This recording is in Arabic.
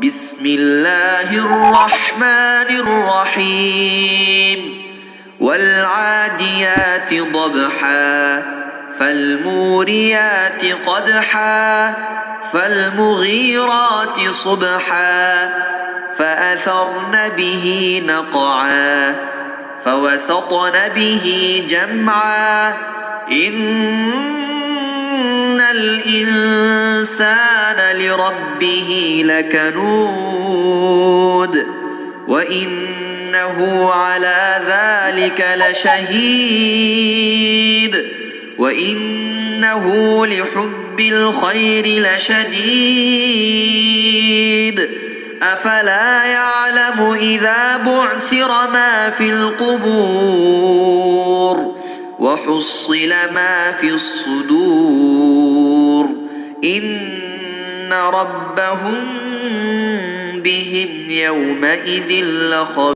بسم الله الرحمن الرحيم والعاديات ضبحا فالموريات قدحا فالمغيرات صبحا فأثرن به نقعا فوسطن به جمعا إن الإنسان لربه لكنود وإنه على ذلك لشهيد وإنه لحب الخير لشديد أفلا يعلم إذا بعثر ما في القبور وحصل ما في الصدور إن ربهم بهم يومئذ لخبير.